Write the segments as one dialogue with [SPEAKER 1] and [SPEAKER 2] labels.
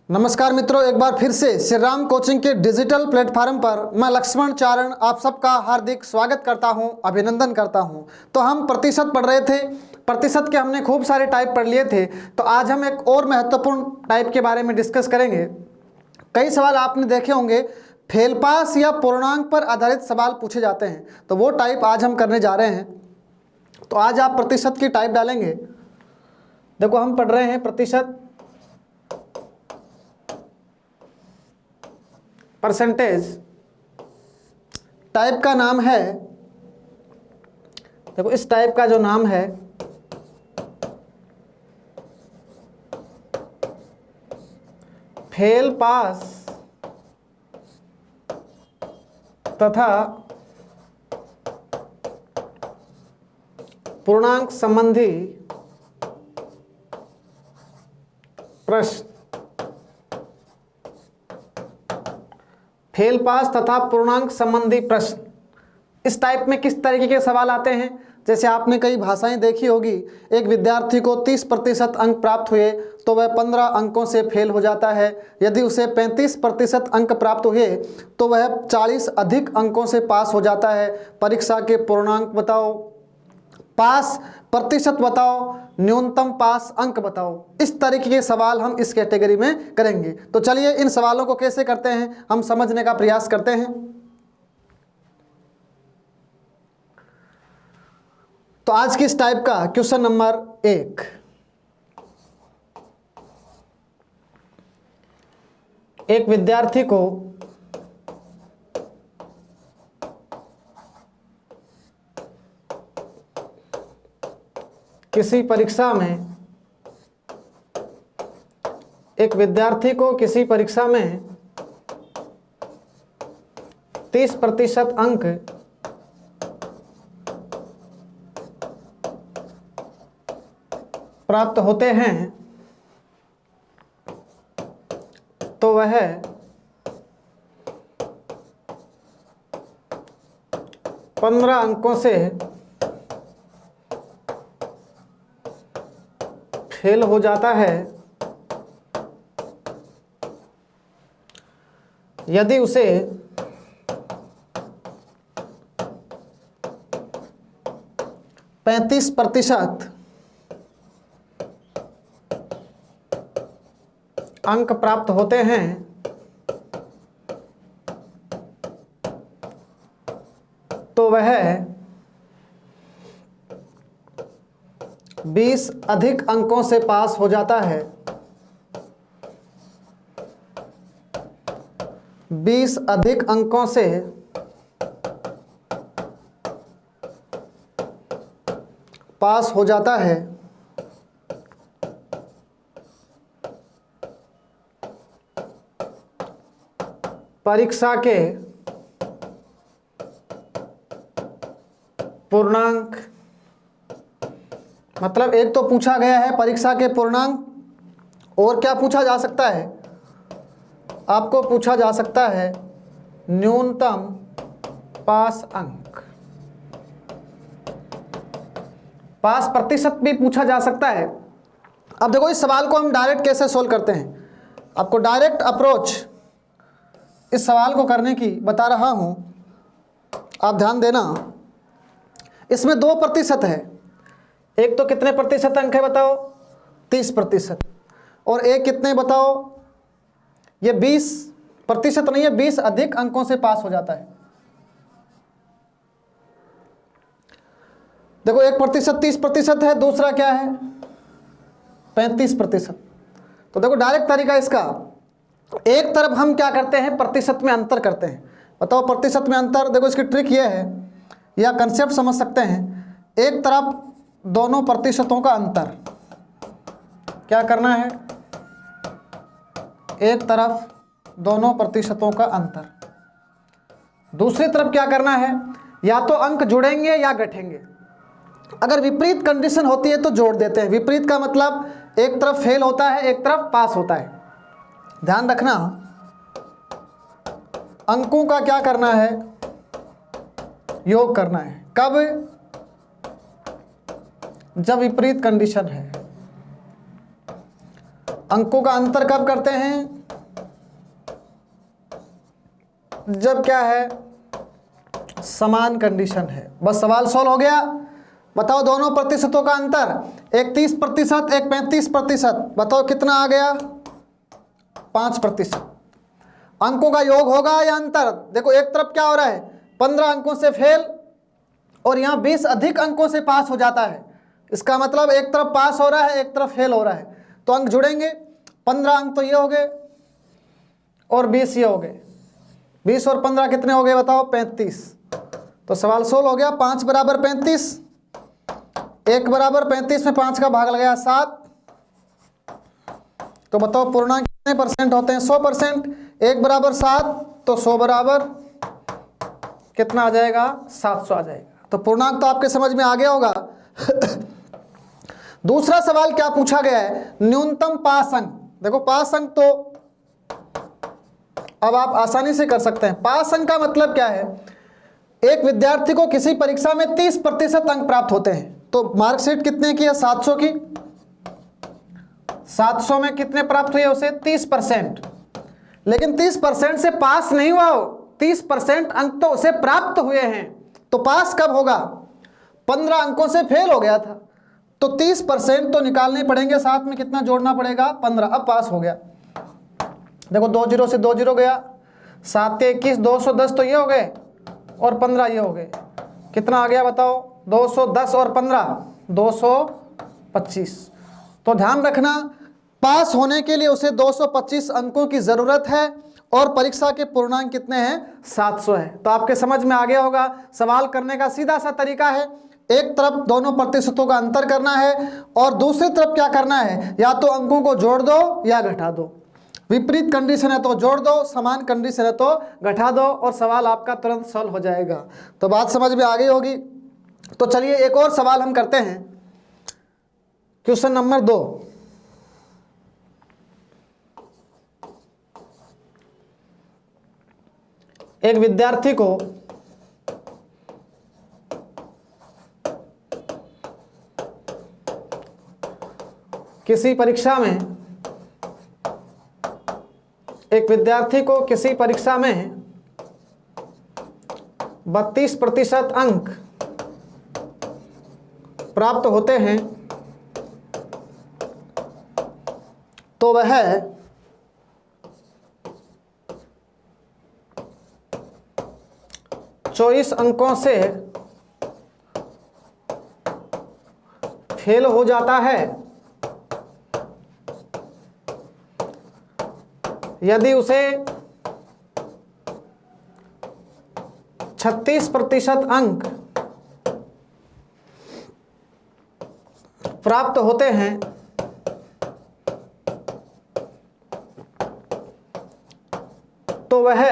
[SPEAKER 1] नमस्कार मित्रों, एक बार फिर से श्री राम कोचिंग के डिजिटल प्लेटफॉर्म पर मैं लक्ष्मण चारण आप सबका हार्दिक स्वागत करता हूं, अभिनंदन करता हूं। तो हम प्रतिशत पढ़ रहे थे, प्रतिशत के हमने खूब सारे टाइप पढ़ लिए थे। तो आज हम एक और महत्वपूर्ण टाइप के बारे में डिस्कस करेंगे। कई सवाल आपने देखे होंगे, फेल पास या पूर्णांक पर आधारित सवाल पूछे जाते हैं, तो वो टाइप आज हम करने जा रहे हैं। तो आज आप प्रतिशत की टाइप डालेंगे। देखो, हम पढ़ रहे हैं प्रतिशत, परसेंटेज। टाइप का नाम है, देखो इस टाइप का जो नाम है फेल पास तथा पूर्णांक संबंधी प्रश्न। फेल पास तथा पूर्णांक संबंधी प्रश्न, इस टाइप में किस तरीके के सवाल आते हैं? जैसे आपने कई भाषाएं देखी होगी, एक विद्यार्थी को 30% अंक प्राप्त हुए तो वह 15 अंकों से फेल हो जाता है। यदि उसे 35% अंक प्राप्त हुए तो वह 40 अधिक अंकों से पास हो जाता है। परीक्षा के पूर्णांक बताओ, पास प्रतिशत बताओ, न्यूनतम पास अंक बताओ। इस तरीके के सवाल हम इस कैटेगरी में करेंगे। तो चलिए इन सवालों को कैसे करते हैं हम समझने का प्रयास करते हैं। तो आज की इस टाइप का क्वेश्चन नंबर 1, एक विद्यार्थी को किसी परीक्षा में 30% अंक प्राप्त होते हैं तो वह 15 अंकों से फेल हो जाता है। यदि उसे 35% अंक प्राप्त होते हैं तो वह 20 अधिक अंकों से पास हो जाता है। 20 अधिक अंकों से पास हो जाता है। परीक्षा के पूर्णांक, मतलब एक तो पूछा गया है परीक्षा के पूर्णांक, और क्या पूछा जा सकता है? आपको पूछा जा सकता है न्यूनतम पास अंक। पास प्रतिशत भी पूछा जा सकता है। अब देखो, इस सवाल को हम डायरेक्ट कैसे सोल्व करते हैं। आपको डायरेक्ट अप्रोच इस सवाल को करने की बता रहा हूं, आप ध्यान देना। इसमें 2% है। एक तो कितने प्रतिशत अंक है बताओ? 30%। और एक कितने बताओ? ये 20% नहीं है, 20 अधिक अंकों से पास हो जाता है। देखो, 1% 30% है, दूसरा क्या है 35%। तो देखो डायरेक्ट तरीका इसका, एक तरफ हम क्या करते हैं, प्रतिशत में अंतर करते हैं। बताओ प्रतिशत में अंतर। देखो इसकी ट्रिक ये है, या कंसेप्ट समझ सकते हैं। एक तरफ दोनों प्रतिशतों का अंतर, क्या करना है, एक तरफ दोनों प्रतिशतों का अंतर। दूसरी तरफ क्या करना है, या तो अंक जुड़ेंगे या घटेंगे। अगर विपरीत कंडीशन होती है तो जोड़ देते हैं। विपरीत का मतलब एक तरफ फेल होता है, एक तरफ पास होता है। ध्यान रखना, अंकों का क्या करना है, योग करना है। कब? जब विपरीत कंडीशन है। अंकों का अंतर कब करते हैं? जब क्या है, समान कंडीशन है। बस सवाल सॉल्व हो गया। बताओ दोनों प्रतिशतों का अंतर, एक 30%, एक 35%, बताओ कितना आ गया, 5%। अंकों का योग होगा या अंतर? देखो एक तरफ क्या हो रहा है, 15 अंकों से फेल और यहाँ 20 अधिक अंकों से पास हो जाता है। इसका मतलब एक तरफ पास हो रहा है, एक तरफ फेल हो रहा है, तो अंक जुड़ेंगे। 15 अंक तो ये हो गए और 20 ये हो गए। 20 और 15 कितने हो गए बताओ, 35। तो सवाल सोल्व हो गया। 5 बराबर 35, 1 बराबर 35 में 5 का भाग लगाया 7। तो बताओ पूर्णांक कितने परसेंट होते हैं, 100%। 1 बराबर 7 तो 100 बराबर कितना आ जाएगा, 700 आ जाएगा। तो पूर्णांक तो आपके समझ में आ गया होगा। दूसरा सवाल क्या पूछा गया है, न्यूनतम पास अंक। देखो पास अंक तो अब आप आसानी से कर सकते हैं। पास अंक का मतलब क्या है, एक विद्यार्थी को किसी परीक्षा में 30% अंक प्राप्त होते हैं। तो मार्कशीट कितने की है, 700 की। 700 में कितने प्राप्त हुए उसे, 30%। लेकिन 30% से पास नहीं हुआ हो, 30% अंक तो उसे प्राप्त हुए हैं। तो पास कब होगा, 15 अंकों से फेल हो गया था, तो 30% तो निकालने पड़ेंगे, साथ में कितना जोड़ना पड़ेगा, 15। अब पास हो गया। देखो 2 जीरो से 2 जीरो गया, 7 के 21, 210 तो ये हो गए और 15 ये हो गए। कितना आ गया बताओ, 210 और 15 225। तो ध्यान रखना, पास होने के लिए उसे 225 अंकों की ज़रूरत है और परीक्षा के पूर्णांक कितने हैं, 700 है। तो आपके समझ में आ गया होगा। सवाल करने का सीधा सा तरीका है, एक तरफ दोनों प्रतिशतों का अंतर करना है और दूसरी तरफ क्या करना है, या तो अंकों को जोड़ दो या घटा दो। विपरीत कंडीशन है तो जोड़ दो, समान कंडीशन है तो घटा दो और सवाल आपका तुरंत सॉल्व हो जाएगा। तो बात समझ में आ गई होगी। तो चलिए एक और सवाल हम करते हैं, क्वेश्चन नंबर 2। एक विद्यार्थी को किसी परीक्षा में 32% अंक प्राप्त होते हैं, तो वह 24 अंकों से फेल हो जाता है यदि उसे 36% अंक प्राप्त होते हैं, तो वह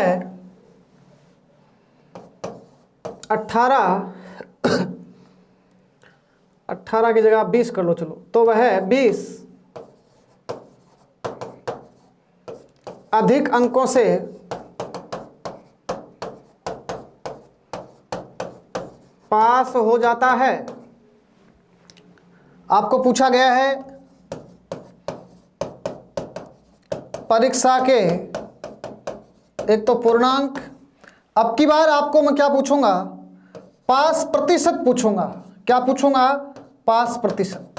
[SPEAKER 1] 18 की जगह 20 कर लो, चलो, तो वह 20 अधिक अंकों से पास हो जाता है। आपको पूछा गया है परीक्षा के एक तो पूर्णांक, अब की बार आपको मैं क्या पूछूंगा, पास प्रतिशत पूछूंगा। क्या पूछूंगा, पास प्रतिशत।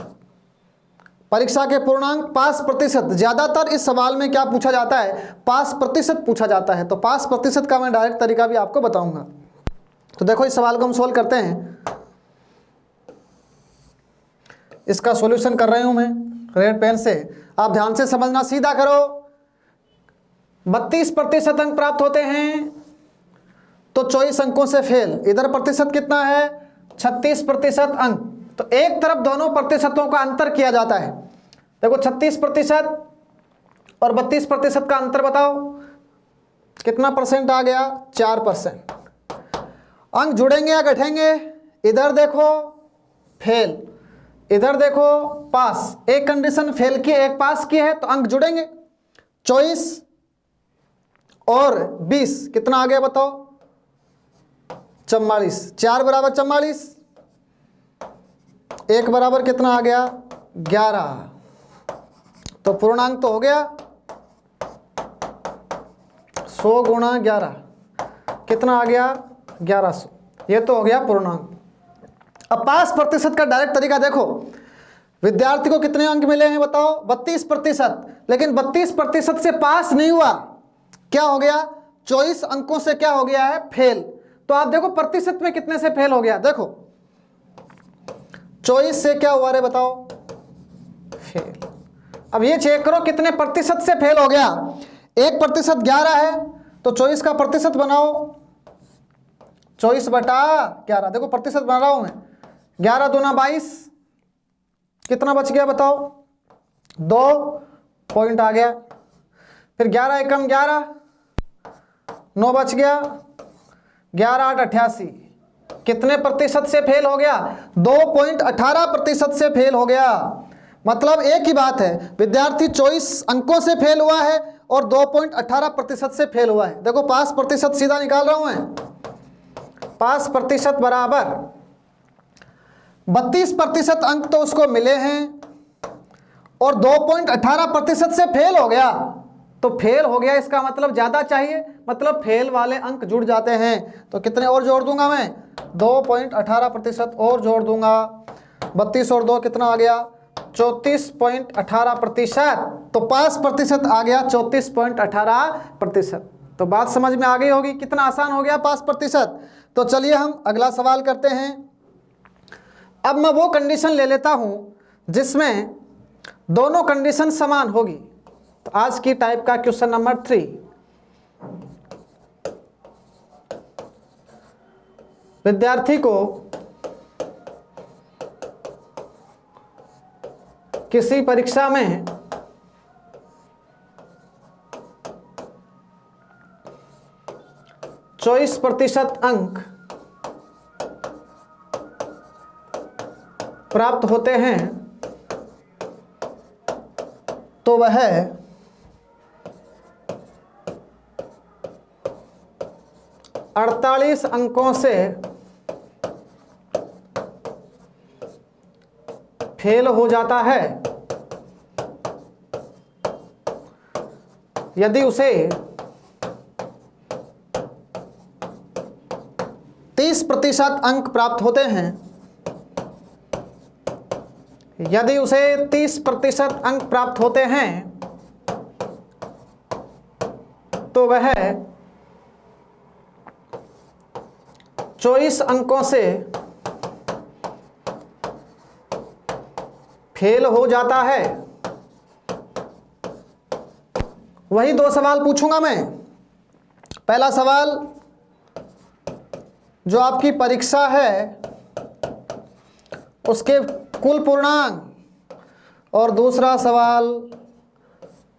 [SPEAKER 1] परीक्षा के पूर्णांक पास प्रतिशत, ज्यादातर इस सवाल में क्या पूछा जाता है, पास प्रतिशत पूछा जाता है। तो पास प्रतिशत का मैं डायरेक्ट तरीका भी आपको बताऊंगा। तो देखो इस सवाल को हम सोल्व करते हैं। इसका सॉल्यूशन कर रही हूं मैं रेड पेन से, आप ध्यान से समझना, सीधा करो। 32% अंक प्राप्त होते हैं तो 24 अंकों से फेल। इधर प्रतिशत कितना है, 36% अंक। तो एक तरफ दोनों प्रतिशतों का अंतर किया जाता है। देखो 36% और 32% का अंतर बताओ कितना परसेंट आ गया, 4%। अंक जुड़ेंगे या घटेंगे, इधर देखो फेल, इधर देखो पास। एक कंडीशन फेल की, एक पास की है, तो अंक जुड़ेंगे। 24 और 20 कितना आ गया बताओ, 44। 4 बराबर 44, 1 बराबर कितना आ गया, 11। तो पूर्णांक तो हो गया 100 गुणा 11, कितना आ गया 1100। ये तो हो गया पूर्णांक। अब पास प्रतिशत का डायरेक्ट तरीका देखो, विद्यार्थी को कितने अंक मिले हैं बताओ, 32%। लेकिन 32% से पास नहीं हुआ, क्या हो गया, 24 अंकों से क्या हो गया है, फेल। तो आप देखो प्रतिशत में कितने से फेल हो गया, देखो 24 से क्या हुआ रे बताओ, फेल। अब ये चेक करो कितने प्रतिशत से फेल हो गया। 1% 11 है, तो 24 का प्रतिशत बनाओ, 24/11। देखो प्रतिशत बना रहा हूं मैं, 11 दूना 22, कितना बच गया बताओ, 2 पॉइंट आ गया। फिर 11 एकम 11, 9 बच गया, 11 8 88, कितने प्रतिशत से फेल हो गया, 2.18% से फेल हो गया। मतलब एक ही बात है, विद्यार्थी 24 अंकों से फेल हुआ है और 2.18% से फेल हुआ है। देखो पास प्रतिशत सीधा निकाल रहा हूं मैं, पास प्रतिशत बराबर 32% अंक तो उसको मिले हैं और 2.18% से फेल हो गया। तो फेल हो गया इसका मतलब ज्यादा चाहिए, मतलब फेल वाले अंक जुड़ जाते हैं। तो कितने और जोड़ दूंगा मैं, 2.18% और जोड़ दूंगा। 32 और 2 कितना आ गया, 34.18%। तो पास प्रतिशत आ गया 34.18%। तो बात समझ में आ गई होगी, कितना आसान हो गया पास प्रतिशत। तो चलिए हम अगला सवाल करते हैं। अब मैं वो कंडीशन ले लेता हूं जिसमें दोनों कंडीशन समान होगी। तो आज की टाइप का क्वेश्चन नंबर 3, विद्यार्थी को किसी परीक्षा में चौबीस प्रतिशत अंक प्राप्त होते हैं तो वह 48 अंकों से फेल हो जाता है यदि उसे 30% अंक प्राप्त होते हैं, यदि उसे 30% अंक प्राप्त होते हैं तो वह 24 अंकों से फेल हो जाता है। वही 2 सवाल पूछूंगा मैं। पहला सवाल जो आपकी परीक्षा है उसके कुल पूर्णांक, और दूसरा सवाल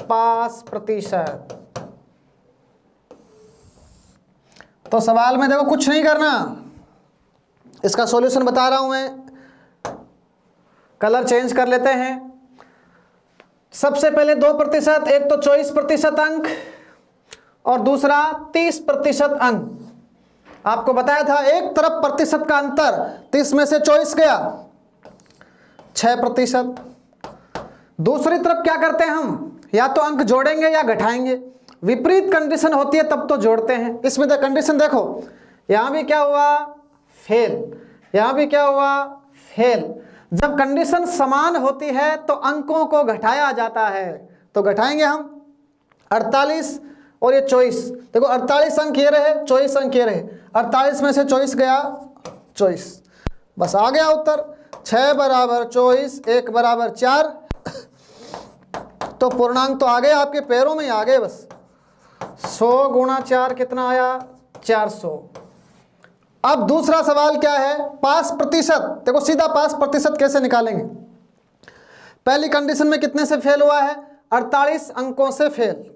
[SPEAKER 1] पास प्रतिशत। तो सवाल में देखो कुछ नहीं करना, इसका सॉल्यूशन बता रहा हूं मैं। कलर चेंज कर लेते हैं। सबसे पहले 2%, एक तो 24% अंक और दूसरा 30% अंक। आपको बताया था एक तरफ प्रतिशत का अंतर, 30 में से 24 गया 6%। दूसरी तरफ क्या करते हैं हम, या तो अंक जोड़ेंगे या घटाएंगे। विपरीत कंडीशन होती है तब तो जोड़ते हैं। इसमें तो कंडीशन देखो, यहां भी क्या हुआ, फेल, यहां भी क्या हुआ, फेल। जब कंडीशन समान होती है तो अंकों को घटाया जाता है। तो घटाएंगे हम 48 और ये 24। देखो 48 अंक ये रहे, 24 अंक ये रहे। 48 में से 24 गया 24, बस आ गया उत्तर। 6 बराबर 24, 1 बराबर 4। तो पूर्णांक तो आ गए, आपके पैरों में ही आ गए बस। 100 गुणा 4 कितना आया, 400। अब दूसरा सवाल क्या है, पास प्रतिशत। देखो सीधा पास प्रतिशत कैसे निकालेंगे। पहली कंडीशन में कितने से फेल हुआ है, 48 अंकों से फेल।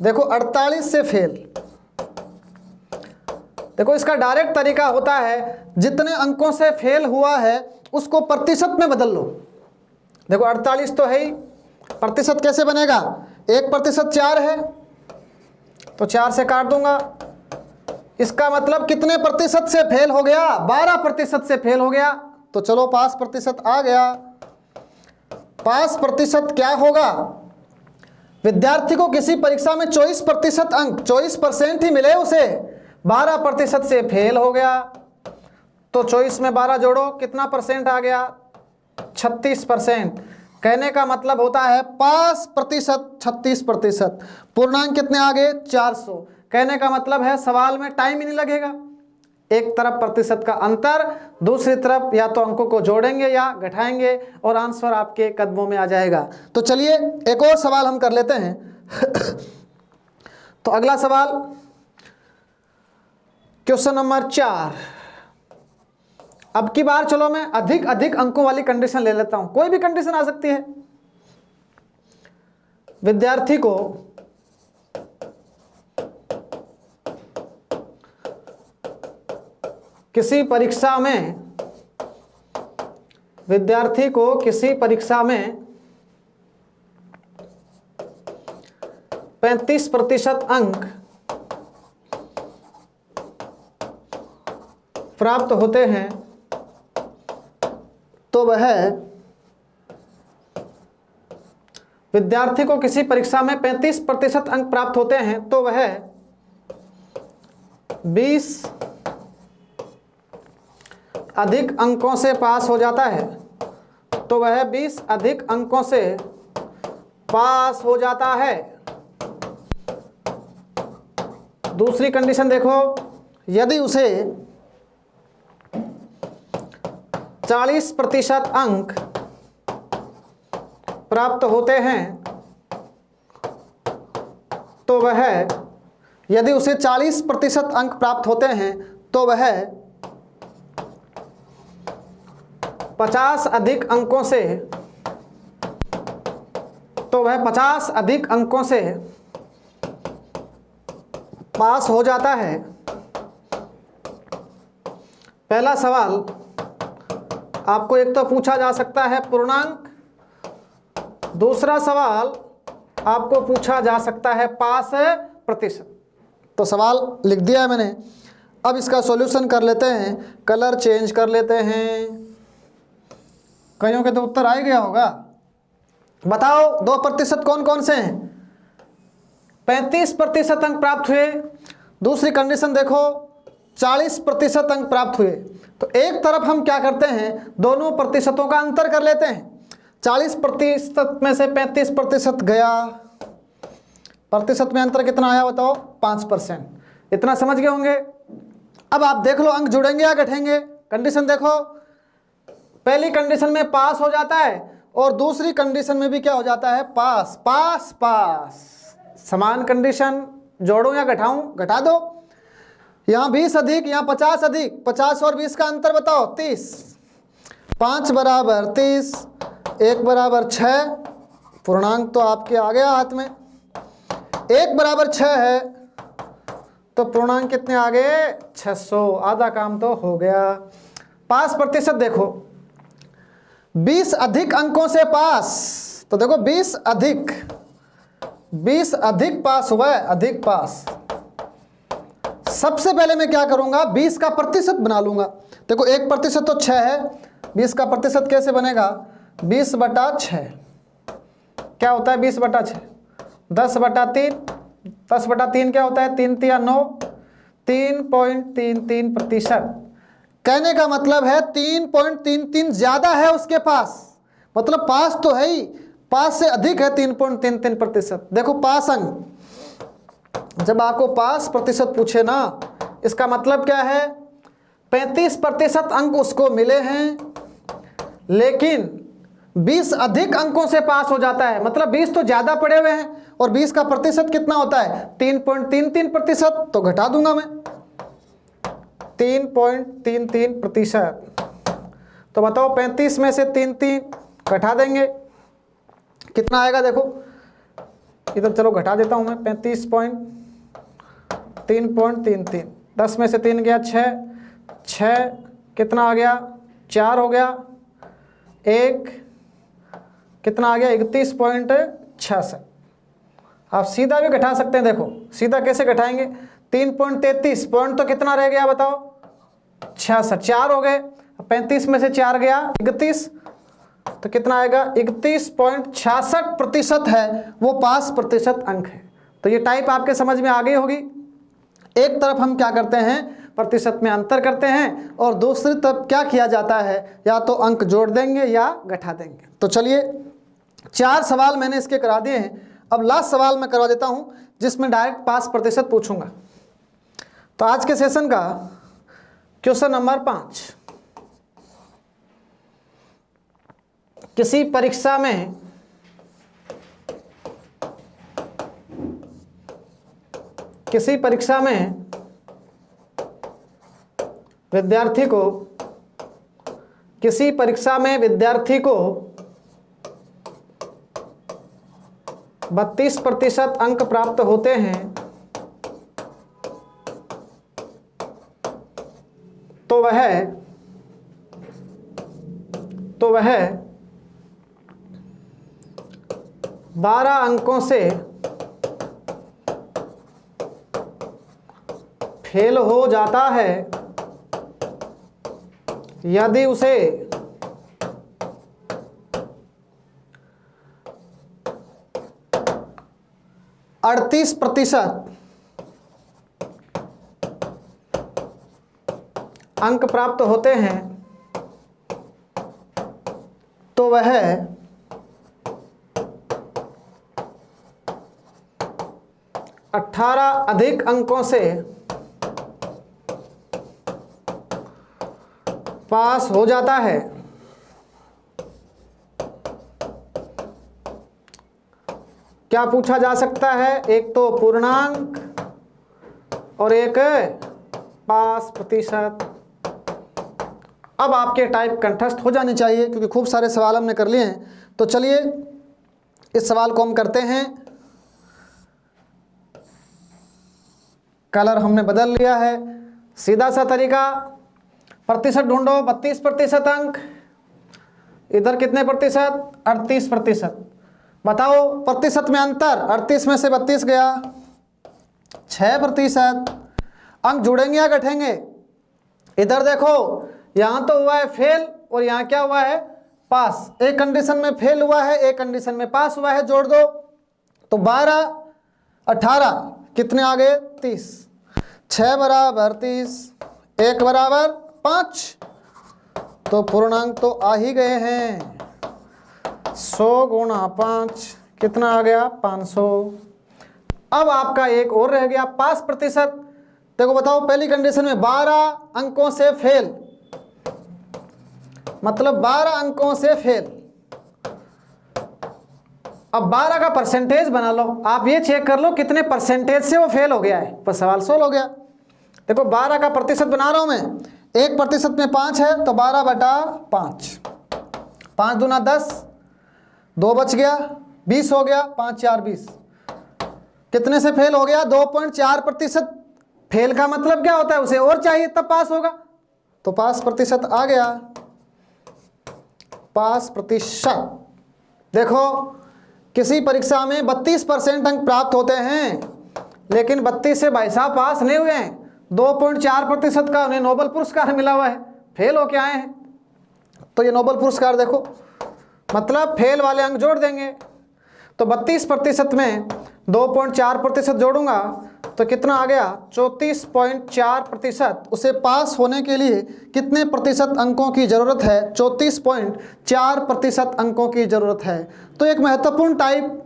[SPEAKER 1] देखो 48 से फेल। देखो इसका डायरेक्ट तरीका होता है, जितने अंकों से फेल हुआ है उसको प्रतिशत में बदल लो। देखो 48 तो है ही, प्रतिशत कैसे बनेगा, 1% 4 है तो 4 से काट दूंगा। इसका मतलब कितने प्रतिशत से फेल हो गया, 12% से फेल हो गया। तो चलो पास प्रतिशत आ गया। पास प्रतिशत क्या होगा, विद्यार्थी को किसी परीक्षा में 24% अंक, 24% ही मिले उसे, 12% से फेल हो गया तो 24 में 12 जोड़ो, कितना परसेंट आ गया? 36%। कहने का मतलब होता है पास प्रतिशत 36%। पूर्णांक कितने आ गए? 400। कहने का मतलब है सवाल में टाइम ही नहीं लगेगा। एक तरफ प्रतिशत का अंतर, दूसरी तरफ या तो अंकों को जोड़ेंगे या घटाएंगे और आंसर आपके कदमों में आ जाएगा। तो चलिए एक और सवाल हम कर लेते हैं। तो अगला सवाल क्वेश्चन नंबर 4। अब की बार चलो मैं अधिक अंकों वाली कंडीशन ले लेता हूं, कोई भी कंडीशन आ सकती है। विद्यार्थी को किसी परीक्षा में 35% अंक प्राप्त होते हैं तो वह विद्यार्थी को किसी परीक्षा में 35% अंक प्राप्त होते हैं तो वह 20 अधिक अंकों से पास हो जाता है, तो वह 20 अधिक अंकों से पास हो जाता है। दूसरी कंडीशन देखो, यदि उसे 40% अंक प्राप्त होते हैं तो वह, यदि उसे 40% अंक प्राप्त होते हैं तो वह 50 अधिक अंकों से, तो वह 50 अधिक अंकों से पास हो जाता है। पहला सवाल आपको एक तो पूछा जा सकता है पूर्णांक, दूसरा सवाल आपको पूछा जा सकता है पास प्रतिशत। तो सवाल लिख दिया है मैंने, अब इसका सॉल्यूशन कर लेते हैं, कलर चेंज कर लेते हैं। कईयों के तो उत्तर आ ही गया होगा। बताओ 2% कौन कौन से हैं? 35% अंक प्राप्त हुए। दूसरी कंडीशन देखो 40% अंक प्राप्त हुए। तो एक तरफ हम क्या करते हैं, दोनों प्रतिशतों का अंतर कर लेते हैं। 40% में से 35% गया, प्रतिशत में अंतर कितना आया बताओ? 5%। इतना समझ गए होंगे। अब आप देख लो अंक जुड़ेंगे या घटेंगे। कंडीशन देखो, पहली कंडीशन में पास हो जाता है और दूसरी कंडीशन में भी क्या हो जाता है? पास पास पास। समान कंडीशन, जोड़ो या घटाऊं? घटा दो। यहाँ 20 अधिक, यहाँ 50 अधिक, 50 और 20 का अंतर बताओ? 30। 5 बराबर 30, 1 बराबर 6। पूर्णांक तो आपके आ गया हाथ में। 1 बराबर 6 है तो पूर्णांक कितने आ गए? 600। आधा काम तो हो गया। पास प्रतिशत देखो, 20 अधिक अंकों से पास, तो देखो 20 अधिक पास हुआ है, अधिक पास। सबसे पहले मैं क्या करूंगा, 20 का प्रतिशत बना लूंगा। देखो 1% तो 6 है, 20 का प्रतिशत कैसे बनेगा? 20/6 क्या होता है? 20/6 10/3। 10/3 क्या होता है? 3 × 9, 3.33%। कहने का मतलब है 3.33 ज्यादा है उसके पास, मतलब पास तो है ही, पास से अधिक है 3.33%। देखो पास अंक, जब आपको पास प्रतिशत पूछे ना, इसका मतलब क्या है? 35% अंक उसको मिले हैं लेकिन 20 अधिक अंकों से पास हो जाता है, मतलब 20 तो ज्यादा पड़े हुए हैं और 20 का प्रतिशत कितना होता है? 3.33%। तो घटा दूंगा मैं 3.33%। तो बताओ 35 में से 3 घटा देंगे, कितना आएगा? देखो इधर चलो घटा देता हूं मैं। 35.3.33, 10 में से 3 गया 6 कितना आ गया? 4 हो गया। 1 कितना आ गया? 31.66। आप सीधा भी घटा सकते हैं। देखो सीधा कैसे घटाएंगे? 3.33 पॉइंट तो कितना रह गया बताओ? 66। 4 हो गए, 35 में से 4 गया 31, तो कितना आएगा? 31.66% है वो पास प्रतिशत अंक है। तो ये टाइप आपके समझ में आ गई होगी। एक तरफ हम क्या करते हैं, प्रतिशत में अंतर करते हैं, और दूसरी तरफ क्या किया जाता है, या तो अंक जोड़ देंगे या घटा देंगे। तो चलिए 4 सवाल मैंने इसके करा दिए हैं। अब लास्ट सवाल मैं करवा देता हूँ जिसमें डायरेक्ट पास प्रतिशत पूछूंगा। तो आज के सेशन का क्वेश्चन नंबर 5, किसी परीक्षा में विद्यार्थी को 32% अंक प्राप्त होते हैं, तो वह 12 अंकों से फेल हो जाता है यदि उसे 38% अंक प्राप्त होते हैं, तो वह 18 अधिक अंकों से पास हो जाता है। क्या पूछा जा सकता है, एक तो पूर्णांक और एक पास प्रतिशत। अब आपके टाइप कंठस्थ हो जानी चाहिए क्योंकि खूब सारे सवाल हमने कर लिए हैं। तो चलिए इस सवाल को हम करते हैं। कलर हमने बदल लिया है, सीधा सा तरीका, प्रतिशत ढूंढो, 32% अंक, इधर कितने प्रतिशत, 38%। बताओ प्रतिशत में अंतर, 38 में से 32 गया, 6%। अंक जुड़ेंगे या घटेंगे, इधर देखो यहाँ तो हुआ है फेल और यहाँ क्या हुआ है, पास। एक कंडीशन में फेल हुआ है, एक कंडीशन में पास हुआ है, जोड़ दो तो 12 18 कितने आ गए, 30। 6 बराबर 30, 1 बराबर 5, तो पूर्णांक तो आ ही गए हैं। 100 गुणा 5 कितना आ गया, 500। अब आपका एक और रह गया पास प्रतिशत। देखो बताओ, पहली कंडीशन में 12 अंकों से फेल, मतलब 12 अंकों से फेल। अब 12 का परसेंटेज बना लो, आप ये चेक कर लो कितने परसेंटेज से वो फेल हो गया है, पर सवाल सोल्व हो गया। देखो 12 का प्रतिशत बना रहा हूं मैं, 1% में 5 है तो 12/5, 5 दूना 10, 2 बच गया, 20 हो गया, 5 4 20। कितने से फेल हो गया, 2.4%। फेल का मतलब क्या होता है, उसे और चाहिए तब पास होगा, तो पास प्रतिशत आ गया, पास प्रतिशत। देखो किसी परीक्षा में 32% अंक प्राप्त होते हैं, लेकिन 32 से भाई साहब पास नहीं हुए हैं, 2.4% का उन्हें नोबेल पुरस्कार मिला हुआ है, फेल होके आए हैं। तो ये नोबेल पुरस्कार देखो, मतलब फेल वाले अंक जोड़ देंगे। तो 32% में 2.4% जोड़ूंगा तो कितना आ गया, 34.4%। उसे पास होने के लिए कितने प्रतिशत अंकों की ज़रूरत है, 34.4% अंकों की ज़रूरत है। तो एक महत्वपूर्ण टाइप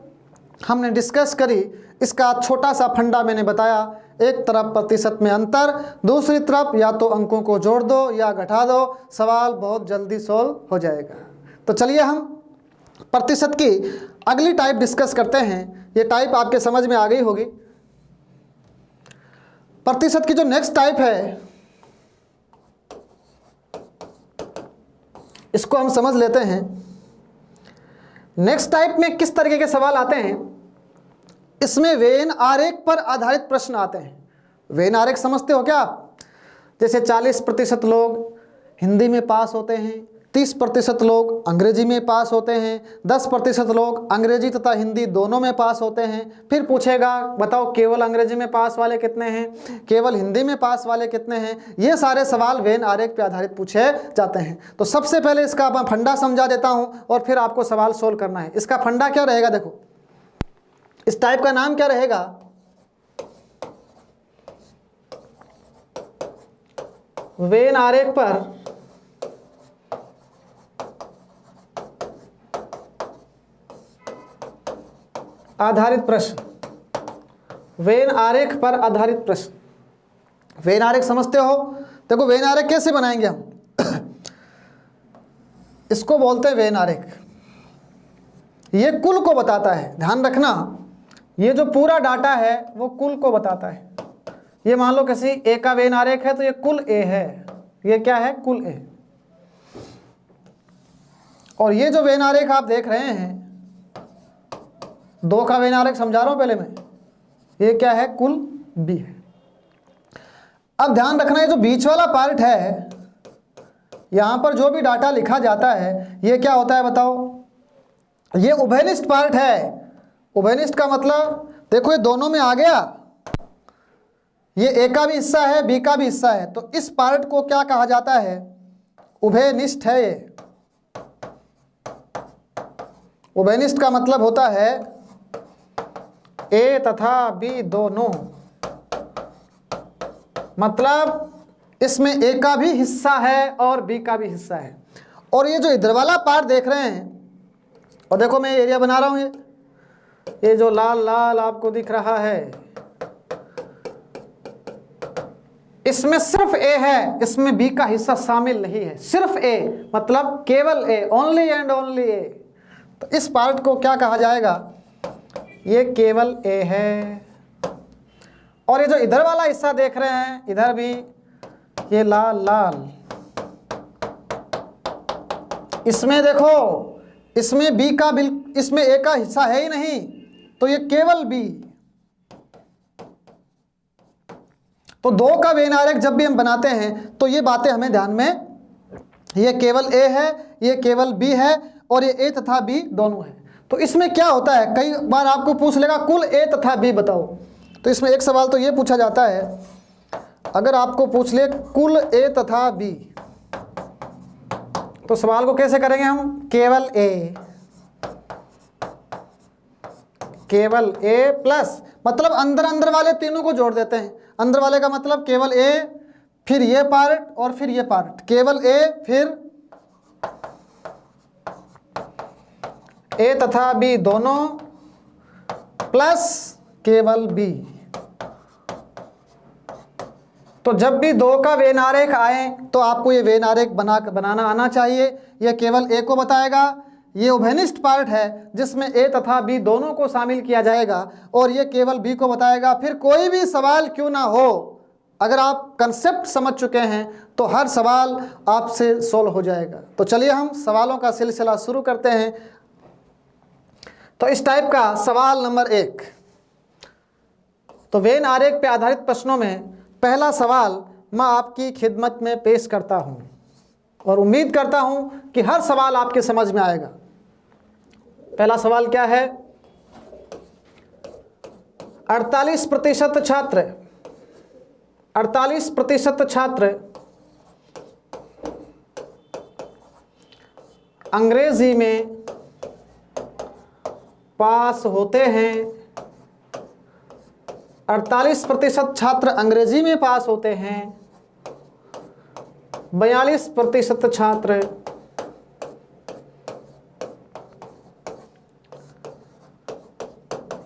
[SPEAKER 1] हमने डिस्कस करी, इसका छोटा सा फंडा मैंने बताया। एक तरफ प्रतिशत में अंतर, दूसरी तरफ या तो अंकों को जोड़ दो या घटा दो, सवाल बहुत जल्दी सॉल्व हो जाएगा। तो चलिए हम प्रतिशत की अगली टाइप डिस्कस करते हैं। ये टाइप आपके समझ में आ गई होगी। प्रतिशत की जो नेक्स्ट टाइप है इसको हम समझ लेते हैं। नेक्स्ट टाइप में किस तरीके के सवाल आते हैं, इसमें वेन आरेख पर आधारित प्रश्न आते हैं। वेन आरेख समझते हो क्या आप, जैसे 40% लोग हिंदी में पास होते हैं, 30% लोग अंग्रेजी में पास होते हैं, 10% लोग अंग्रेजी तथा हिंदी दोनों में पास होते हैं। फिर पूछेगा बताओ केवल अंग्रेजी में पास वाले कितने हैं, केवल हिंदी में पास वाले कितने हैं। ये सारे सवाल वेन आरेख पर आधारित पूछे जाते हैं। तो सबसे पहले इसका मैं फंडा समझा देता हूँ और फिर आपको सवाल सोल्व करना है। इसका फंडा क्या रहेगा, देखो इस टाइप का नाम क्या रहेगा, वेन आरेख पर आधारित प्रश्न, वेन आरेख पर आधारित प्रश्न। वेन आरेख समझते हो? देखो वेन आरेख कैसे बनाएंगे हम इसको बोलते हैं वेन आरेख। ये कुल को बताता है, ध्यान रखना, ये जो पूरा डाटा है वो कुल को बताता है। ये मान लो किसी ए का वेन आरेख है तो ये कुल ए है, ये क्या है? कुल ए। और ये जो वेन आरेख आप देख रहे हैं, 2 का वेन आरेख समझा रहा हूं पहले मैं, ये क्या है? कुल बी है। अब ध्यान रखना, ये जो बीच वाला पार्ट है, यहां पर जो भी डाटा लिखा जाता है ये क्या होता है बताओ? ये उभयनिष्ठ पार्ट है। उभयनिष्ठ का मतलब देखो ये दोनों में आ गया, ये ए का भी हिस्सा है, बी का भी हिस्सा है, तो इस पार्ट को क्या कहा जाता है? उभयनिष्ठ है ये। उभयनिष्ठ का मतलब होता है ए तथा बी दोनों, मतलब इसमें ए का भी हिस्सा है और बी का भी हिस्सा है। और ये जो इधर वाला पार्ट देख रहे हैं, और देखो मैं एरिया बना रहा हूं, ये जो लाल लाल आपको दिख रहा है, इसमें सिर्फ ए है, इसमें बी का हिस्सा शामिल नहीं है। सिर्फ ए मतलब केवल ए, ओनली एंड ओनली ए। तो इस पार्ट को क्या कहा जाएगा? ये केवल ए है। और ये जो इधर वाला हिस्सा देख रहे हैं, इधर भी ये लाल लाल, इसमें देखो, इसमें बी का इसमें ए का हिस्सा है ही नहीं, तो ये केवल बी। तो 2 का वेन आरेख जब भी हम बनाते हैं तो ये बातें हमें ध्यान में, ये केवल ए है, ये केवल बी है, और ये ए तथा बी दोनों है। तो इसमें क्या होता है, कई बार आपको पूछ लेगा कुल ए तथा बी बताओ, तो इसमें एक सवाल तो ये पूछा जाता है, अगर आपको पूछ ले कुल ए तथा बी, तो सवाल को कैसे करेंगे हम? केवल ए, केवल ए प्लस, मतलब अंदर अंदर वाले तीनों को जोड़ देते हैं। अंदर वाले का मतलब केवल ए, फिर ये पार्ट और फिर ये पार्ट, केवल ए फिर ए तथा बी दोनों प्लस केवल बी। तो जब भी 2 का वेन आरेख आए तो आपको ये वेन आरेख बनाना आना चाहिए। यह केवल ए को बताएगा, ये उभयनिष्ठ पार्ट है जिसमें ए तथा बी दोनों को शामिल किया जाएगा, और ये केवल बी को बताएगा। फिर कोई भी सवाल क्यों ना हो, अगर आप कंसेप्ट समझ चुके हैं तो हर सवाल आपसे सोल्व हो जाएगा। तो चलिए हम सवालों का सिलसिला शुरू करते हैं। तो इस टाइप का सवाल नंबर 1, तो वेन आरेख पे आधारित प्रश्नों में पहला सवाल मैं आपकी खिदमत में पेश करता हूं, और उम्मीद करता हूं कि हर सवाल आपके समझ में आएगा। पहला सवाल क्या है? 48% छात्र अंग्रेजी में पास होते हैं। 48% छात्र अंग्रेजी में पास होते हैं, 42% छात्र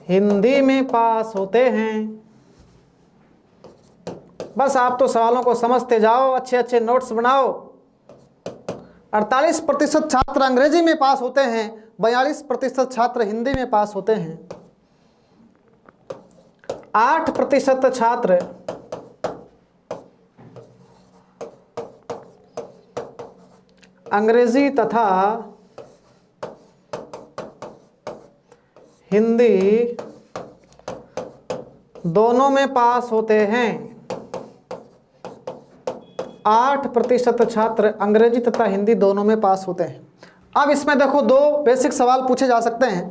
[SPEAKER 1] हिंदी में पास होते हैं। बस आप तो सवालों को समझते जाओ, अच्छे अच्छे नोट्स बनाओ। 48% छात्र अंग्रेजी में पास होते हैं, 42% छात्र हिंदी में पास होते हैं। 8% छात्र अंग्रेजी तथा हिंदी दोनों में पास होते हैं। 8% छात्र अंग्रेजी तथा हिंदी दोनों में पास होते हैं। अब इसमें देखो 2 बेसिक सवाल पूछे जा सकते हैं।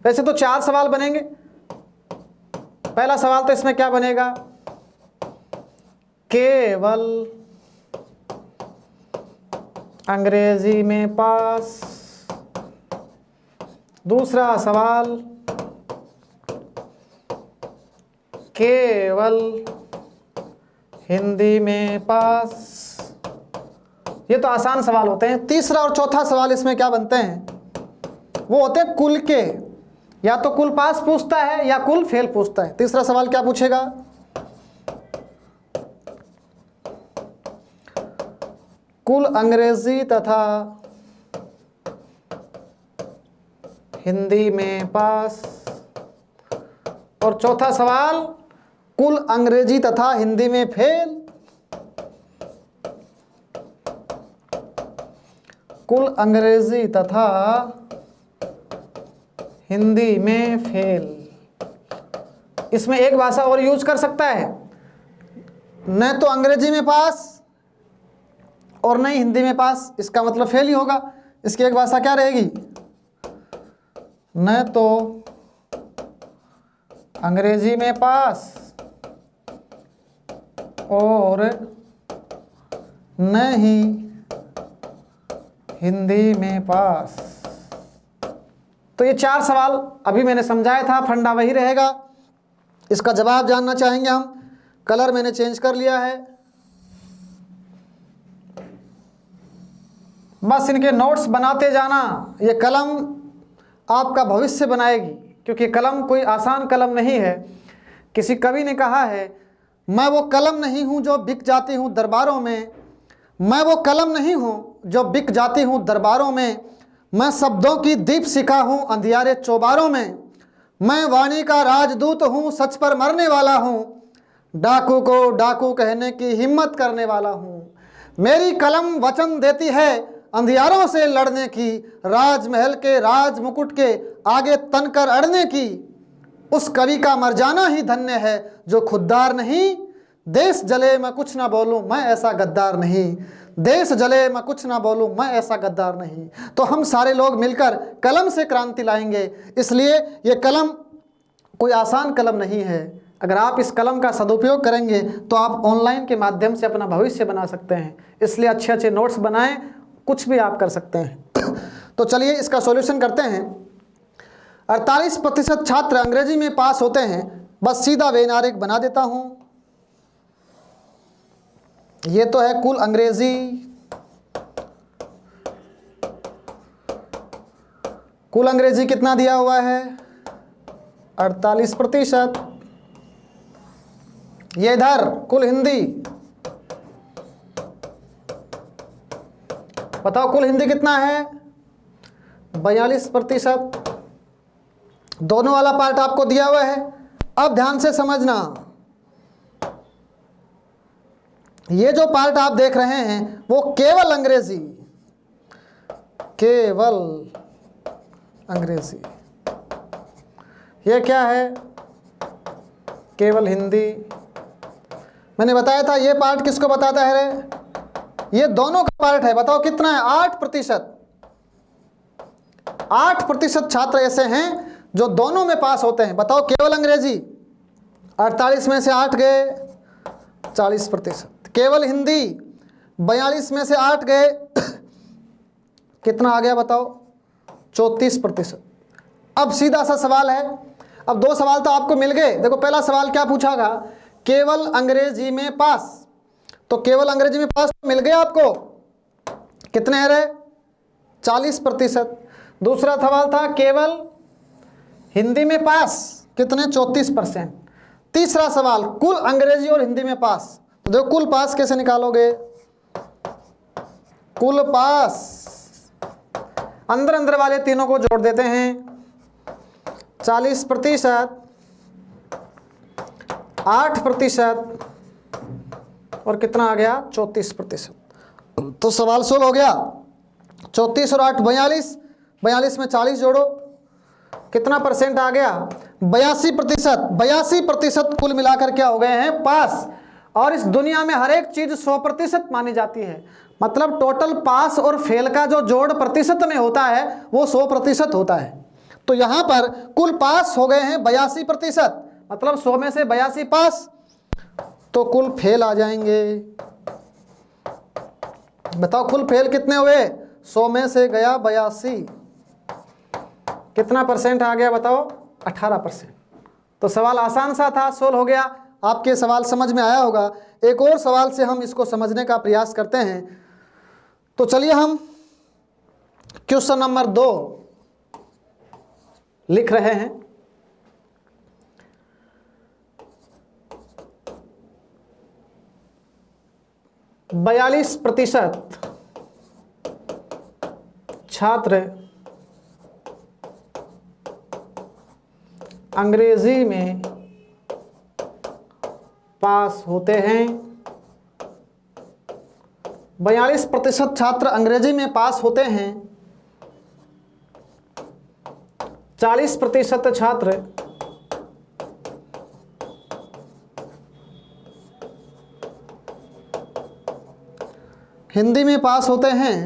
[SPEAKER 1] वैसे तो 4 सवाल बनेंगे। पहला सवाल तो इसमें क्या बनेगा? केवल अंग्रेजी में पास। दूसरा सवाल केवल हिंदी में पास। ये तो आसान सवाल होते हैं। तीसरा और चौथा सवाल इसमें क्या बनते हैं, वो होते हैं कुल के, या तो कुल पास पूछता है या कुल फेल पूछता है। तीसरा सवाल क्या पूछेगा, कुल अंग्रेजी तथा हिंदी में पास। और चौथा सवाल कुल अंग्रेजी तथा हिंदी में फेल। कुल अंग्रेजी तथा हिंदी में फेल। इसमें एक भाषा और यूज कर सकता है, न तो अंग्रेजी में पास और न ही हिंदी में पास, इसका मतलब फेल ही होगा। इसकी एक भाषा क्या रहेगी, न तो अंग्रेजी में पास और न ही हिंदी में पास। तो ये 4 सवाल अभी मैंने समझाया था, फंडा वही रहेगा। इसका जवाब जानना चाहेंगे हम। कलर मैंने चेंज कर लिया है, बस इनके नोट्स बनाते जाना। ये कलम आपका भविष्य बनाएगी, क्योंकि कलम कोई आसान कलम नहीं है। किसी कवि ने कहा है, मैं वो कलम नहीं हूँ जो बिक जाती हूँ दरबारों में, मैं वो कलम नहीं हूँ जो बिक जाती हूँ दरबारों में, मैं शब्दों की दीपशिखा हूँ अंधियारे चौबारों में, मैं वाणी का राजदूत हूँ सच पर मरने वाला हूँ, डाकू को डाकू कहने की हिम्मत करने वाला हूँ, मेरी कलम वचन देती है अंधियारों से लड़ने की, राजमहल के राज मुकुट के आगे तनकर अड़ने की, उस कवि का मर जाना ही धन्य है जो खुददार नहीं, देश जले मैं कुछ ना बोलूं मैं ऐसा गद्दार नहीं, देश जले मैं कुछ ना बोलूं मैं ऐसा गद्दार नहीं। तो हम सारे लोग मिलकर कलम से क्रांति लाएंगे। इसलिए ये कलम कोई आसान कलम नहीं है। अगर आप इस कलम का सदुपयोग करेंगे तो आप ऑनलाइन के माध्यम से अपना भविष्य बना सकते हैं। इसलिए अच्छे अच्छे नोट्स बनाएं, कुछ भी आप कर सकते हैं। तो चलिए इसका सॉल्यूशन करते हैं। 48% छात्र अंग्रेजी में पास होते हैं। बस सीधा वेन आरेख बना देता हूं। ये तो है कुल अंग्रेजी, कुल अंग्रेजी कितना दिया हुआ है 48%। ये इधर कुल हिंदी, बताओ कुल हिंदी कितना है 42%। दोनों वाला पार्ट आपको दिया हुआ है। अब ध्यान से समझना, ये जो पार्ट आप देख रहे हैं वो केवल अंग्रेजी, केवल अंग्रेजी। ये क्या है केवल हिंदी। मैंने बताया था ये पार्ट किसको बताता है रे, ये दोनों का पार्ट है। बताओ कितना है 8%। 8% छात्र ऐसे हैं जो दोनों में पास होते हैं। बताओ केवल अंग्रेजी 48 में से 8 गए 40%, केवल हिंदी 42 में से 8 गए कितना आ गया बताओ 34%। अब सीधा सा सवाल है, अब 2 सवाल तो आपको मिल गए। देखो पहला सवाल क्या पूछागा, केवल अंग्रेजी में पास, तो केवल अंग्रेजी में पास मिल गया आपको, कितने है रे 40%। दूसरा सवाल था केवल हिंदी में पास, कितने 34%। तीसरा सवाल कुल अंग्रेजी और हिंदी में पास, तो देखो कुल पास कैसे निकालोगे, कुल पास अंदर अंदर वाले तीनों को जोड़ देते हैं 40%, 8% और कितना आ गया 34%। तो सवाल सोल्व हो गया। 34 और 8 42, 42 में 40 जोड़ो, कितना परसेंट आ गया 82%। 82% कुल मिलाकर क्या हो गए हैं पास। और इस दुनिया में हर एक चीज 100% मानी जाती है। मतलब टोटल पास और फेल का जो जोड़ प्रतिशत में होता है वो 100% होता है। तो यहां पर कुल पास हो गए हैं 82%, मतलब 100 में से 82 पास, तो कुल फेल आ जाएंगे। बताओ कुल फेल कितने हुए, 100 में से गया 82, कितना परसेंट आ गया बताओ 18%। तो सवाल आसान सा था, सोल्व हो गया। आपके सवाल समझ में आया होगा। एक और सवाल से हम इसको समझने का प्रयास करते हैं। तो चलिए हम क्वेश्चन नंबर 2 लिख रहे हैं। बयालीस प्रतिशत छात्र अंग्रेजी में पास होते हैं। 42% छात्र अंग्रेजी में पास होते हैं। 40% छात्र हिंदी में पास होते हैं।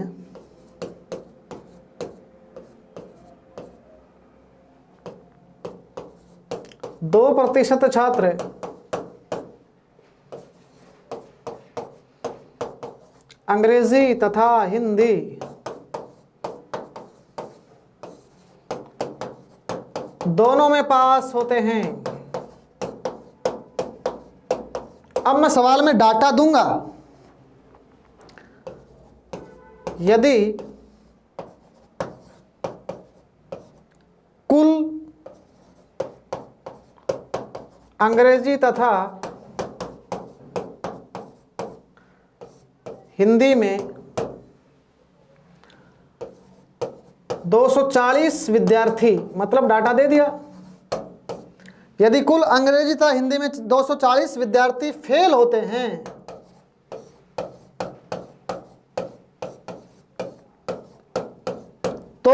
[SPEAKER 1] 2% छात्र अंग्रेजी तथा हिंदी दोनों में पास होते हैं। अब मैं सवाल में डाटा दूंगा। यदि कुल अंग्रेजी तथा हिंदी में 240 विद्यार्थी, मतलब डाटा दे दिया, यदि कुल अंग्रेजी तथा हिंदी में 240 विद्यार्थी फेल होते हैं तो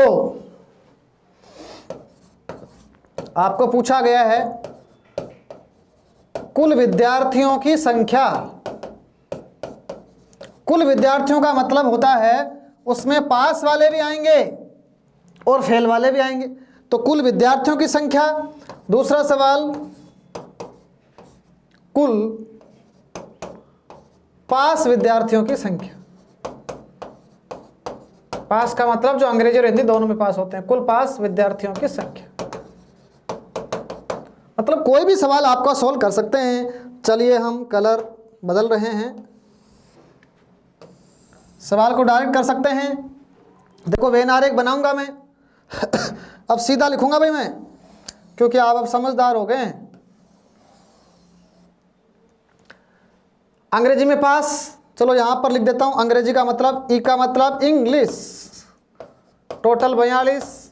[SPEAKER 1] आपको पूछा गया है कुल विद्यार्थियों की संख्या। कुल विद्यार्थियों का मतलब होता है उसमें पास वाले भी आएंगे और फेल वाले भी आएंगे। तो कुल विद्यार्थियों की संख्या। दूसरा सवाल, कुल पास विद्यार्थियों की संख्या। पास का मतलब जो अंग्रेजी और हिंदी दोनों में पास होते हैं। कुल पास विद्यार्थियों की संख्या, मतलब कोई भी सवाल आपका सॉल्व कर सकते हैं। चलिए हम कलर बदल रहे हैं, सवाल को डायरेक्ट कर सकते हैं। देखो वेन आरेख बनाऊंगा मैं अब सीधा लिखूंगा भाई मैं, क्योंकि आप अब समझदार हो गए हैं। अंग्रेजी में पास, चलो यहां पर लिख देता हूं। अंग्रेजी का मतलब, ई का मतलब इंग्लिश, टोटल 42,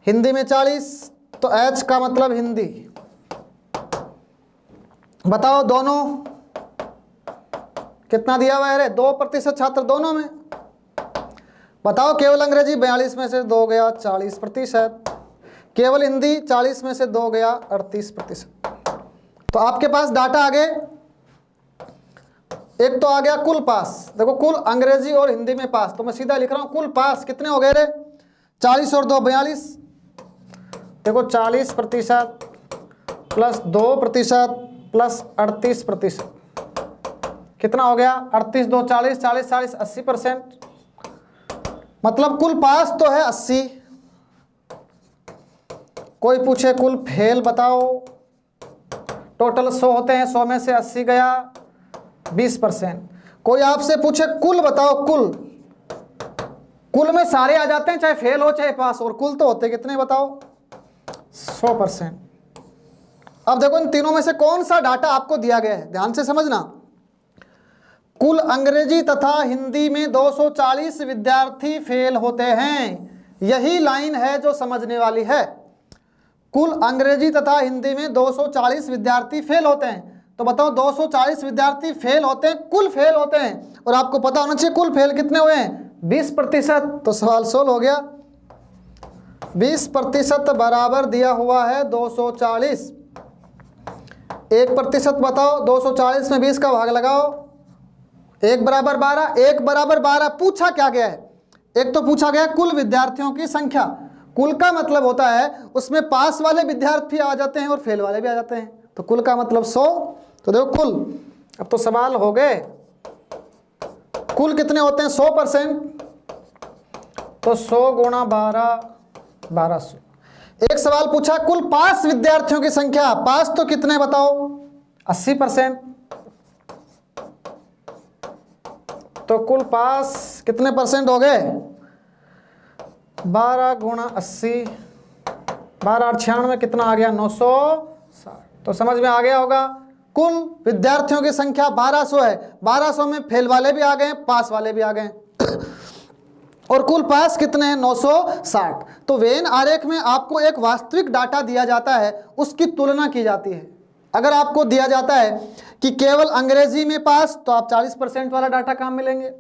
[SPEAKER 1] हिंदी में 40, तो एच का मतलब हिंदी। बताओ दोनों कितना दिया हुआ है? 2% छात्र दोनों में। बताओ केवल अंग्रेजी 42 में से 2 गया 40%, केवल हिंदी 40 में से 2 गया 38%। तो आपके पास डाटा आ गए। एक तो आ गया कुल पास, देखो कुल अंग्रेजी और हिंदी में पास, तो मैं सीधा लिख रहा हूं कुल पास कितने हो गए रे? 40 और 2 42। देखो 40% प्लस 2% प्लस 38%, कितना हो गया? 38 2 40, 40 40 80%। मतलब कुल पास तो है 80। कोई पूछे कुल फेल बताओ, टोटल 100 होते हैं, 100 में से 80 गया 20%। कोई आपसे पूछे कुल बताओ, कुल में सारे आ जाते हैं, चाहे फेल हो चाहे पास, और कुल तो होते कितने बताओ? 100%। अब देखो इन तीनों में से कौन सा डाटा आपको दिया गया है, ध्यान से समझना। कुल अंग्रेजी तथा हिंदी में 240 विद्यार्थी फेल होते हैं, यही लाइन है जो समझने वाली है। कुल अंग्रेजी तथा हिंदी में 240 विद्यार्थी फेल होते हैं, तो बताओ 240 विद्यार्थी फेल होते हैं, कुल फेल होते हैं, और आपको पता होना चाहिए कुल फेल कितने हुए हैं? 20%। तो सवाल सोल्व हो गया। 20% बराबर दिया हुआ है 240। 1% बताओ, 240 में 20 का भाग लगाओ, 1 बराबर 12। 1 बराबर 12 पूछा क्या गया है? एक तो पूछा गया कुल विद्यार्थियों की संख्या। कुल का मतलब होता है उसमें पास वाले विद्यार्थी आ जाते हैं और फेल वाले भी आ जाते हैं, तो कुल का मतलब 100। तो देखो कुल, अब तो सवाल हो गए, कुल कितने होते हैं? 100%, तो 100 गुणा 12 1200। एक सवाल पूछा कुल पास विद्यार्थियों की संख्या। पास तो कितने बताओ? 80%, तो कुल पास कितने परसेंट हो गए? 12 गुणा 80, 12 और 96 कितना आ गया? 960। तो समझ में आ गया होगा। कुल विद्यार्थियों की संख्या 1200 है। 1200 में फेल वाले भी आ गए, पास वाले भी आ गए और कुल पास कितने हैं? 960। तो वेन आरेख में आपको एक वास्तविक डाटा दिया जाता है, उसकी तुलना की जाती है। अगर आपको दिया जाता है कि केवल अंग्रेजी में पास, तो आप 40% वाला डाटा काम में लेंगे।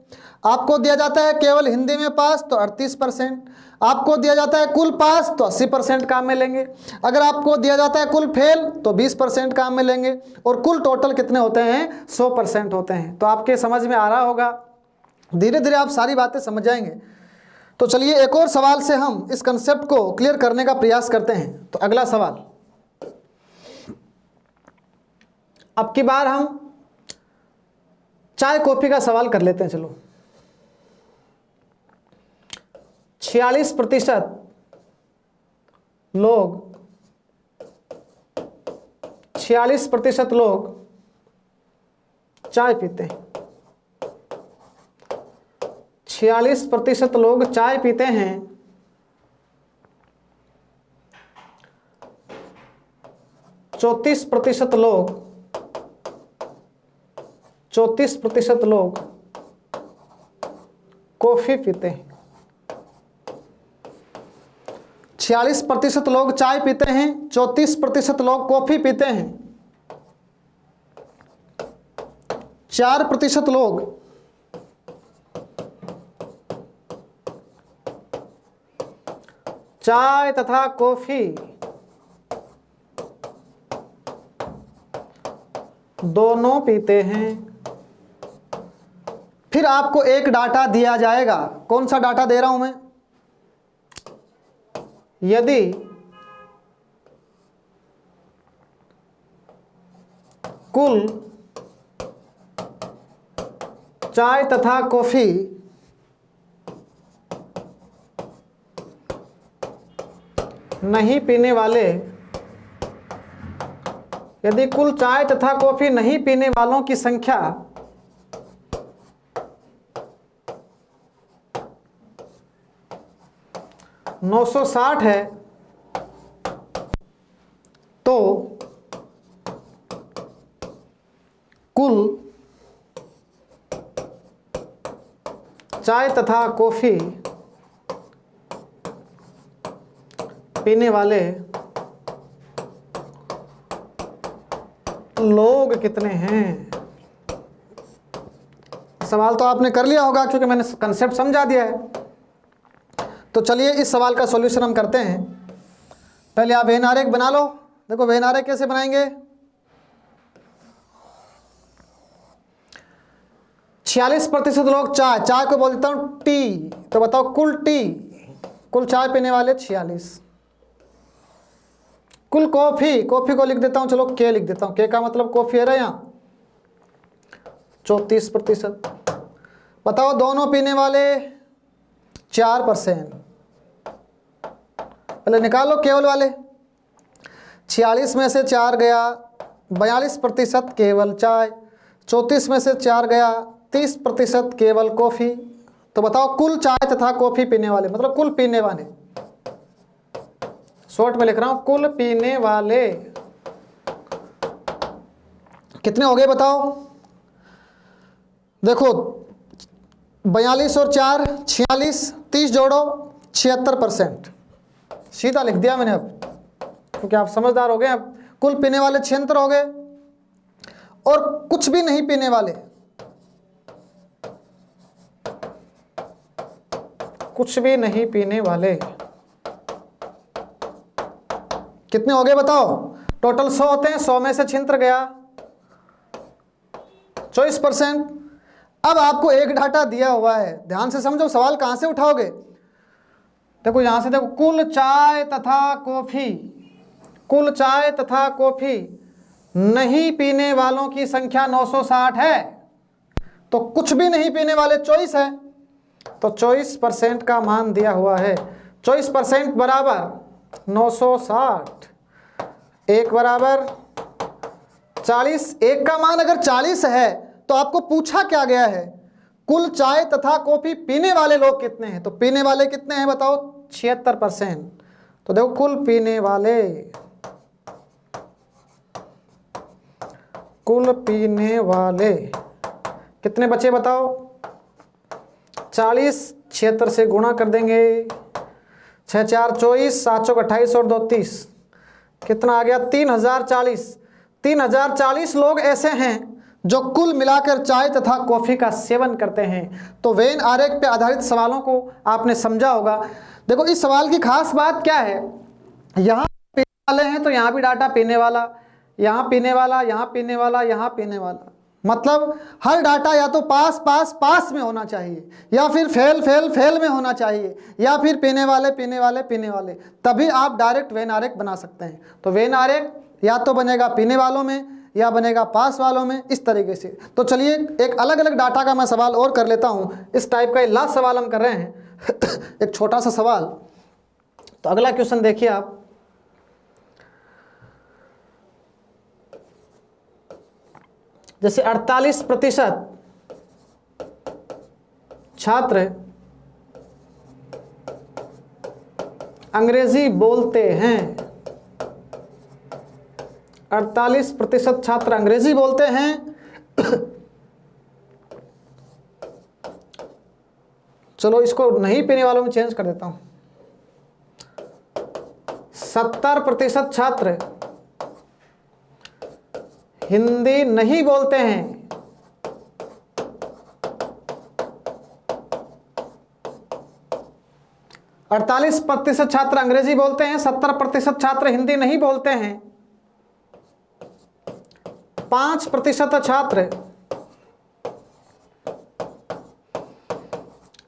[SPEAKER 1] आपको दिया जाता है केवल हिंदी में पास, तो 38%। आपको दिया जाता है कुल पास, तो 80% काम में लेंगे। अगर आपको दिया जाता है कुल फेल, तो 20% काम में लेंगे। और कुल टोटल कितने होते हैं? 100% होते हैं। तो आपके समझ में आ रहा होगा। धीरे धीरे आप सारी बातें समझ जाएंगे। तो चलिए एक और सवाल से हम इस कंसेप्ट को क्लियर करने का प्रयास करते हैं। तो अगला सवाल, अब की बार हम चाय कॉफी का सवाल कर लेते हैं। चलो, 46% लोग 46% लोग चाय पीते हैं। 46% लोग चाय पीते हैं। 34% लोग कॉफी पीते हैं। 46% लोग चाय पीते हैं, 34% लोग कॉफी पीते हैं, 4% लोग चाय तथा कॉफी दोनों पीते हैं। फिर आपको एक डाटा दिया जाएगा। कौन सा डाटा दे रहा हूं मैं? यदि कुल चाय तथा कॉफी नहीं पीने वाले, यदि कुल चाय तथा कॉफी नहीं पीने वालों की संख्या 960 है, तो कुल चाय तथा कॉफी पीने वाले लोग कितने हैं? सवाल तो आपने कर लिया होगा क्योंकि मैंने कंसेप्ट समझा दिया है। तो चलिए इस सवाल का सॉल्यूशन हम करते हैं। पहले आप वेन आरेख बना लो। देखो वेन आरेख कैसे बनाएंगे? 46% लोग चाय को बोल देता हूं टी। तो बताओ कुल चाय पीने वाले 46। कुल कॉफी को लिख देता हूं, चलो के लिख देता हूं, के का मतलब कॉफी है यहां, 34%। बताओ दोनों पीने वाले 4%। पहले निकालो केवल वाले। 46 में से 4 गया, 42% केवल चाय। 34 में से 4 गया, 30% केवल कॉफी। तो बताओ कुल चाय तथा कॉफी पीने वाले, मतलब कुल पीने वाले, शॉर्ट में लिख रहा हूं, कुल पीने वाले कितने हो गए बताओ? देखो 42 और 4 46, 30 जोड़ो 76%। सीधा लिख दिया मैंने अब, क्योंकि आप समझदार हो गए। अब कुल पीने वाले 76 हो गए और कुछ भी नहीं पीने वाले, कुछ भी नहीं पीने वाले कितने हो गए बताओ? टोटल 100 होते हैं, 100 में से 76 गया, 24%। अब आपको एक डाटा दिया हुआ है, ध्यान से समझो सवाल कहां से उठाओगे। देखो यहां से देखो, कुल चाय तथा कॉफी नहीं पीने वालों की संख्या 960 है। तो कुछ भी नहीं पीने वाले 24 है, तो 24% का मान दिया हुआ है। 24% बराबर 960, 1 बराबर 40। 1 का मान अगर 40 है तो आपको पूछा क्या गया है? कुल चाय तथा कॉफी पीने वाले लोग कितने हैं? तो पीने वाले कितने हैं बताओ? 76%। तो देखो कुल पीने वाले कितने बचे बताओ? 40, 76 से गुणा कर देंगे, 6 4 24, 7 चौक 28 और 2 30, कितना आ गया? 3040। 3040 लोग ऐसे हैं जो कुल मिलाकर चाय तथा कॉफी का सेवन करते हैं। तो वेन आरेख पे आधारित सवालों को आपने समझा होगा। देखो इस सवाल की खास बात क्या है, यहाँ पीने वाले हैं तो यहाँ भी डाटा पीने वाला, यहाँ पीने वाला, यहाँ पीने वाला, यहाँ पीने वाला, मतलब हर डाटा या तो पास पास पास में होना चाहिए, या फिर फेल फेल फेल में होना चाहिए, या फिर पीने वाले पीने वाले पीने वाले, तभी आप डायरेक्ट वेन आरेख बना सकते हैं। तो वेन आरेख या तो बनेगा पीने वालों में या बनेगा पास वालों में, इस तरीके से। तो चलिए एक अलग अलग डाटा का मैं सवाल और कर लेता हूँ। इस टाइप का लास्ट सवाल हम कर रहे हैं एक छोटा सा सवाल। तो अगला क्वेश्चन देखिए आप, जैसे 48% छात्र अंग्रेजी बोलते हैं, 48% छात्र अंग्रेजी बोलते हैं चलो इसको नहीं पीने वालों में चेंज कर देता हूं। 70% छात्र हिंदी नहीं बोलते हैं, 48% छात्र अंग्रेजी बोलते हैं, 70% छात्र हिंदी नहीं बोलते हैं, 5% छात्र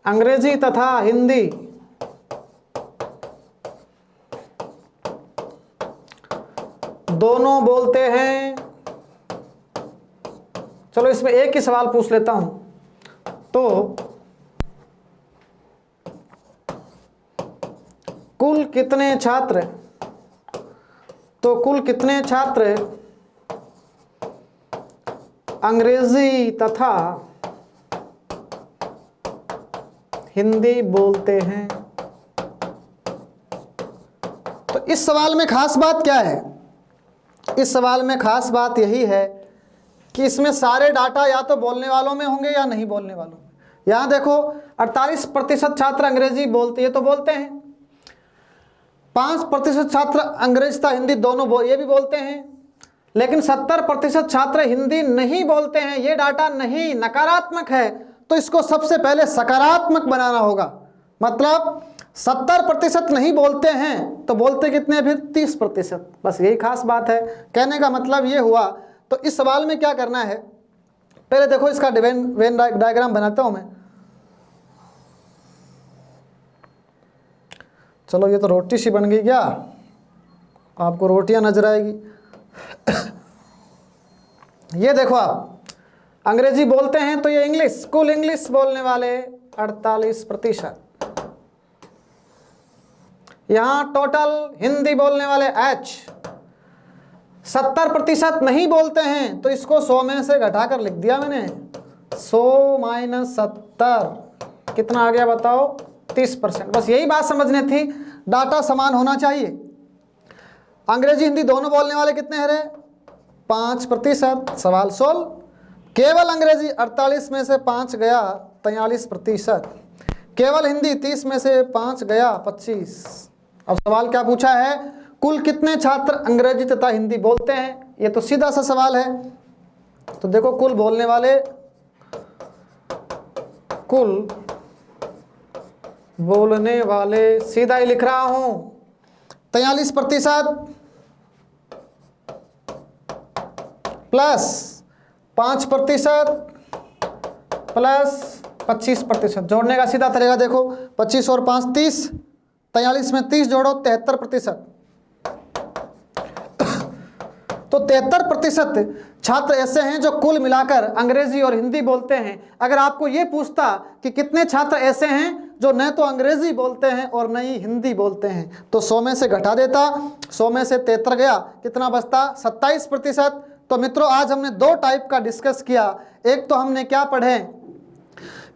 [SPEAKER 1] अंग्रेजी तथा हिंदी दोनों बोलते हैं। चलो इसमें एक ही सवाल पूछ लेता हूं। तो कुल कितने छात्र अंग्रेजी तथा हिंदी बोलते हैं? तो इस सवाल में खास बात क्या है? इस सवाल में खास बात यही है कि इसमें सारे डाटा या तो बोलने वालों में होंगे या नहीं बोलने वालों में। यहां देखो 48% छात्र अंग्रेजी बोलते हैं तो बोलते हैं, 5% छात्र अंग्रेजी तथा हिंदी दोनों ये भी बोलते हैं, लेकिन 70% छात्र हिंदी नहीं बोलते हैं। ये डाटा नहीं, नकारात्मक है, तो इसको सबसे पहले सकारात्मक बनाना होगा। मतलब 70% नहीं बोलते हैं तो बोलते कितने फिर? 30%। बस यही खास बात है। कहने का मतलब ये हुआ। तो इस सवाल में क्या करना है, पहले देखो इसका वेन डायग्राम बनाता हूं मैं। चलो ये तो रोटी सी बन गई, क्या आपको रोटियां नजर आएगी? ये देखो आप अंग्रेजी बोलते हैं तो ये इंग्लिश, कुल इंग्लिश बोलने वाले 48%, यहां टोटल हिंदी बोलने वाले H। 70% नहीं बोलते हैं तो इसको 100 में से घटाकर लिख दिया मैंने, 100 - 70 कितना आ गया बताओ? 30%। बस यही बात समझनी थी, डाटा समान होना चाहिए। अंग्रेजी हिंदी दोनों बोलने वाले कितने हैं रे? 5%। सवाल सोल्व। केवल अंग्रेजी 48 में से 5 गया 43%, केवल हिंदी 30 में से 5 गया 25। अब सवाल क्या पूछा है? कुल कितने छात्र अंग्रेजी तथा हिंदी बोलते हैं? ये तो सीधा सा सवाल है। तो देखो कुल बोलने वाले, कुल बोलने वाले सीधा ही लिख रहा हूं, 43% प्लस 5% प्लस 25%। जोड़ने का सीधा तरीका देखो, 25 और 5 30, 43 में 30 जोड़ो 73%। तो 73% छात्र ऐसे हैं जो कुल मिलाकर अंग्रेजी और हिंदी बोलते हैं। अगर आपको ये पूछता कि कितने छात्र ऐसे हैं जो न तो अंग्रेजी बोलते हैं और न ही हिंदी बोलते हैं, तो 100 में से घटा देता, 100 में से 73 गया, कितना बचता? 27%। तो मित्रों आज हमने दो टाइप का डिस्कस किया। एक तो हमने क्या पढ़े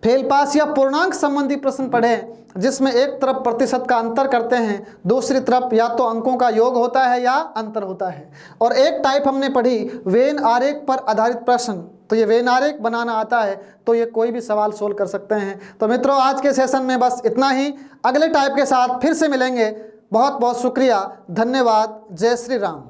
[SPEAKER 1] फेल पास या पूर्णांक संबंधी प्रश्न पढ़ें जिसमें एक तरफ प्रतिशत का अंतर करते हैं, दूसरी तरफ या तो अंकों का योग होता है या अंतर होता है। और एक टाइप हमने पढ़ी वेन आरेख पर आधारित प्रश्न, तो ये वेन आरेख बनाना आता है तो ये कोई भी सवाल सोल्व कर सकते हैं। तो मित्रों आज के सेशन में बस इतना ही, अगले टाइप के साथ फिर से मिलेंगे। बहुत बहुत शुक्रिया, धन्यवाद, जय श्री राम।